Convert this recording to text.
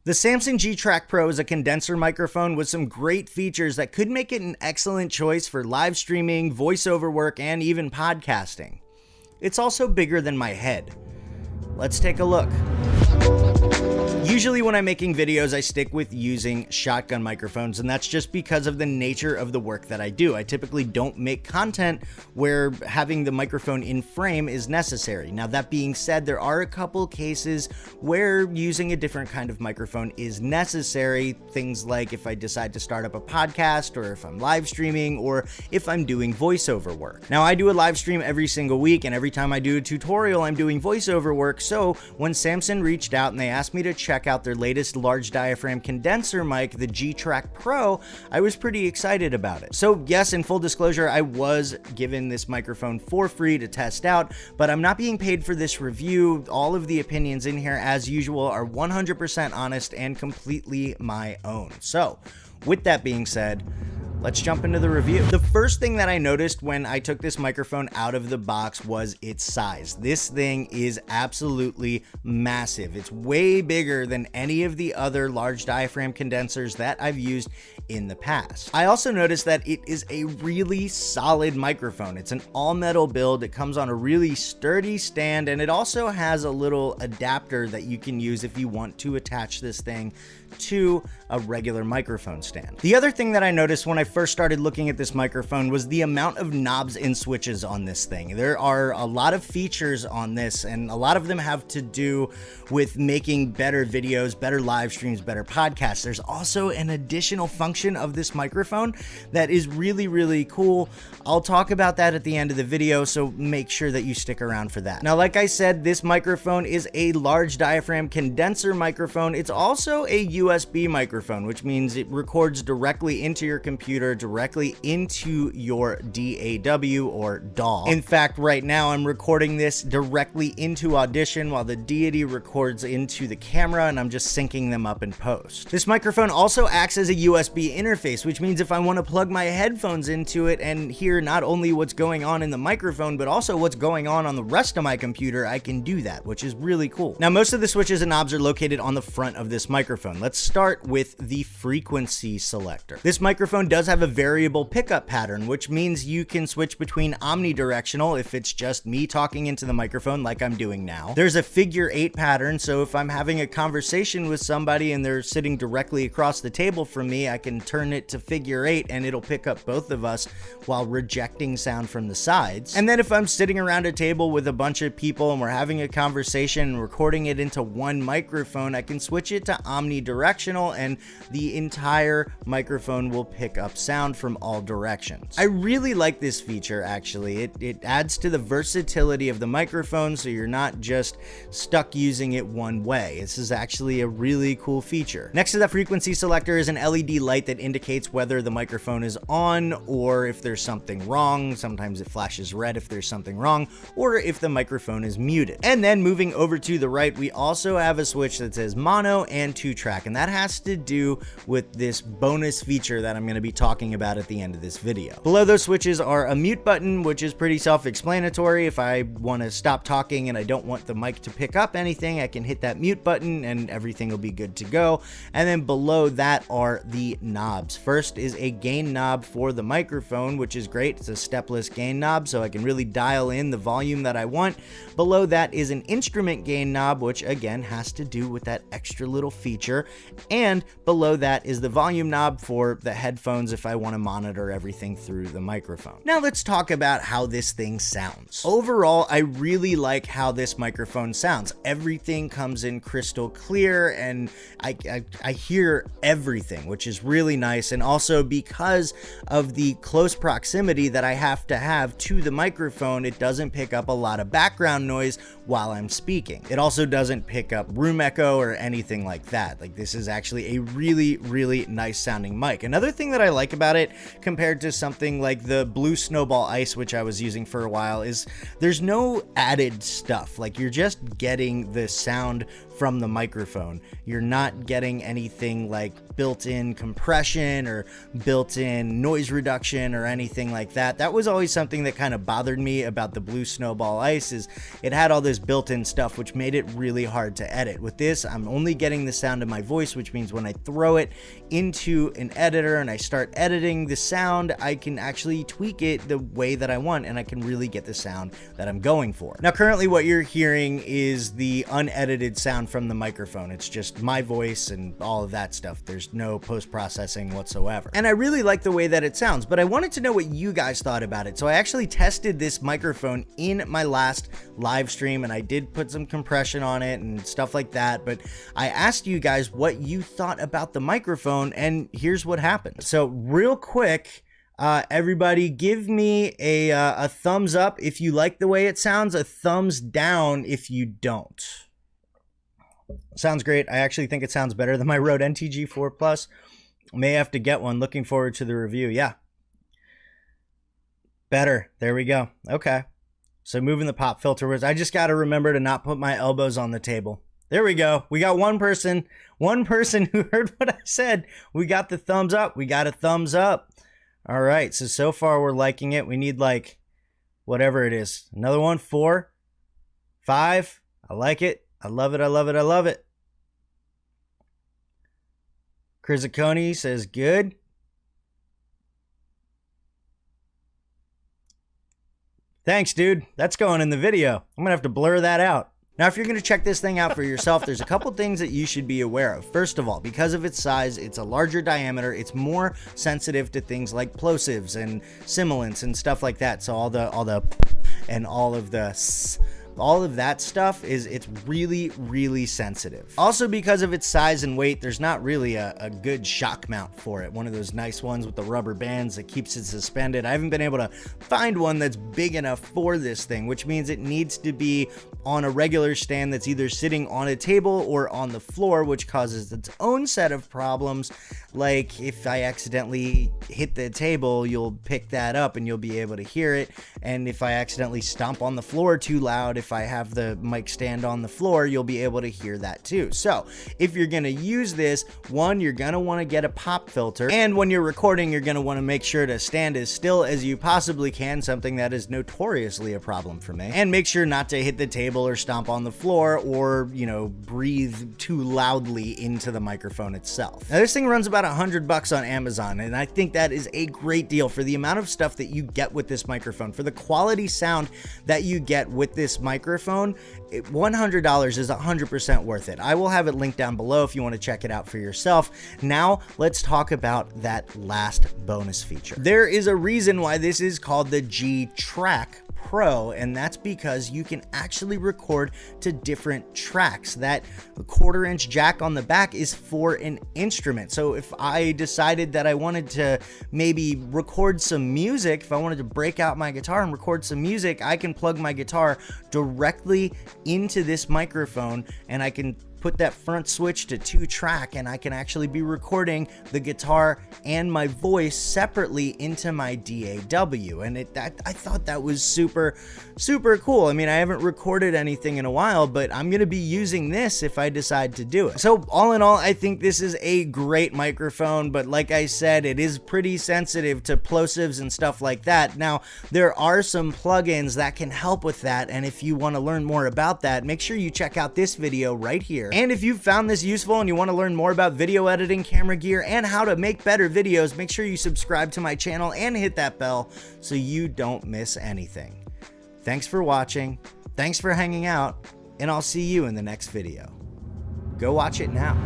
The Samson G-Track Pro is a condenser microphone with some great features that could make it an excellent choice for live streaming, voiceover work, and even podcasting. It's also bigger than my head. Let's take a look. Usually when I'm making videos, I stick with using shotgun microphones, and that's just because of the nature of the work that I do. I typically don't make content where having the microphone in frame is necessary. Now, that being said, there are a couple cases where using a different kind of microphone is necessary. Things like if I decide to start up a podcast, or if I'm live streaming, or if I'm doing voiceover work. Now, I do a live stream every single week, and every time I do a tutorial, I'm doing voiceover work. So when Samson reached out and they asked me to check out their latest large diaphragm condenser mic, the G-Track Pro, I was pretty excited about it. So yes, in full disclosure, I was given this microphone for free to test out, but I'm not being paid for this review. All of the opinions in here, as usual, are 100% honest and completely my own. So with that being said, let's jump into the review. The first thing that I noticed when I took this microphone out of the box was its size. This thing is absolutely massive. It's way bigger than any of the other large diaphragm condensers that I've used in the past. I also noticed that it is a really solid microphone. It's an all metal build. It comes on a really sturdy stand, and it also has a little adapter that you can use if you want to attach this thing to a regular microphone stand. The other thing that I noticed when I first started looking at this microphone was the amount of knobs and switches on this thing. There are a lot of features on this, and a lot of them have to do with making better videos, better live streams, better podcasts. There's also an additional function of this microphone that is really, really cool. I'll talk about that at the end of the video, so make sure that you stick around for that. Now, like I said, this microphone is a large diaphragm condenser microphone. It's also a USB microphone, which means it records directly into your computer, directly into your DAW or DAW. In fact, right now I'm recording this directly into Audition while the deity records into the camera, and I'm just syncing them up in post. This microphone also acts as a USB interface, which means if I want to plug my headphones into it and hear not only what's going on in the microphone, but also what's going on the rest of my computer, I can do that, which is really cool. Now, most of the switches and knobs are located on the front of this microphone. Let's start with the frequency selector. This microphone does have a variable pickup pattern, which means you can switch between omnidirectional if it's just me talking into the microphone like I'm doing now. There's a figure 8 pattern, so if I'm having a conversation with somebody and they're sitting directly across the table from me, I can turn it to figure 8 and it'll pick up both of us while rejecting sound from the sides. And then if I'm sitting around a table with a bunch of people and we're having a conversation and recording it into one microphone, I can switch it to omnidirectional and the entire microphone will pick up sound from all directions. I really like this feature, actually. It adds to the versatility of the microphone, so you're not just stuck using it one way. This is actually a really cool feature. Next to the frequency selector is an LED light that indicates whether the microphone is on or if there's something wrong. Sometimes it flashes red if there's something wrong, or if the microphone is muted. And then moving over to the right, we also have a switch that says mono and 2-track, and that has to do with this bonus feature that I'm going to be talking about at the end of this video. Below those switches are a mute button, which is pretty self-explanatory. If I want to stop talking and I don't want the mic to pick up anything, I can hit that mute button and everything will be good to go. And then below that are the knobs. First is a gain knob for the microphone, which is great. It's a stepless gain knob, so I can really dial in the volume that I want. Below that is an instrument gain knob, which again has to do with that extra little feature. And below that is the volume knob for the headphones if I want to monitor everything through the microphone. Now let's talk about how this thing sounds. Overall, I really like how this microphone sounds. Everything comes in crystal clear and I hear everything, which is really nice. And also because of the close proximity that I have to the microphone, it doesn't pick up a lot of background noise while I'm speaking. It also doesn't pick up room echo or anything like that. Like, this is actually a really, really nice sounding mic. Another thing that I like about it compared to something like the Blue Snowball Ice, which I was using for a while, is there's no added stuff. Like, you're just getting the sound from the microphone. You're not getting anything like built-in compression compression or built-in noise reduction or anything like that. That was always something that kind of bothered me about the Blue Snowball Ice, is it had all this built-in stuff which made it really hard to edit. With this, I'm only getting the sound of my voice, which means when I throw it into an editor and I start editing the sound, I can actually tweak it the way that I want, and I can really get the sound that I'm going for. Now, currently what you're hearing is the unedited sound from the microphone. It's just my voice and all of that stuff. There's no post-processing whatsoever. And I really like the way that it sounds, but I wanted to know what you guys thought about it. So I actually tested this microphone in my last live stream, and I did put some compression on it and stuff like that, but I asked you guys what you thought about the microphone, and here's what happened. So real quick, everybody give me a thumbs up if you like the way it sounds, a thumbs down if you don't. Sounds great. I actually think it sounds better than my Rode NTG4 Plus. May have to get one. Looking forward to the review. Yeah. Better. There we go. Okay. So moving the pop filter was, I just got to remember to not put my elbows on the table. There we go. We got one person who heard what I said. We got the thumbs up. We got a thumbs up. All right. So far we're liking it. We need like whatever it is. Another one. 4, 5. I like it. I love it. I love it. I love it. Crizzicone says good. Thanks, dude. That's going in the video. I'm gonna have to blur that out. Now, if you're going to check this thing out for yourself, there's a couple things that you should be aware of. First of all, because of its size, it's a larger diameter, it's more sensitive to things like plosives and similants and stuff like that. So all of that stuff it's really, really sensitive. Also, because of its size and weight, there's not really a good shock mount for it. One of those nice ones with the rubber bands that keeps it suspended. I haven't been able to find one that's big enough for this thing, which means it needs to be on a regular stand that's either sitting on a table or on the floor, which causes its own set of problems. Like if I accidentally hit the table, you'll pick that up and you'll be able to hear it. And if I accidentally stomp on the floor too loud, if I have the mic stand on the floor, you'll be able to hear that too. So if you're going to use this, one, you're going to want to get a pop filter. And when you're recording, you're going to want to make sure to stand as still as you possibly can, something that is notoriously a problem for me. And make sure not to hit the table or stomp on the floor or, you know, breathe too loudly into the microphone itself. Now, this thing runs about $100 on Amazon, and I think that is a great deal for the amount of stuff that you get with this microphone, for the quality sound that you get with this microphone. $100 is 100% worth it. I will have it linked down below if you want to check it out for yourself. Now, let's talk about that last bonus feature. There is a reason why this is called the G-Track Pro, and that's because you can actually record to different tracks. That 1/4-inch jack on the back is for an instrument. So if I decided that I wanted to maybe record some music, if I wanted to break out my guitar and record some music, I can plug my guitar directly into this microphone, and I can put that front switch to 2-track, and I can actually be recording the guitar and my voice separately into my DAW. And I thought that was super cool. I mean, I haven't recorded anything in a while, but I'm going to be using this if I decide to do it. So all in all, I think this is a great microphone, but like I said, it is pretty sensitive to plosives and stuff like that. Now, there are some plugins that can help with that, and if you want to learn more about that, make sure you check out this video right here. And if you found this useful and you want to learn more about video editing, camera gear, and how to make better videos, make sure you subscribe to my channel and hit that bell so you don't miss anything. Thanks for watching, thanks for hanging out, and I'll see you in the next video. Go watch it now.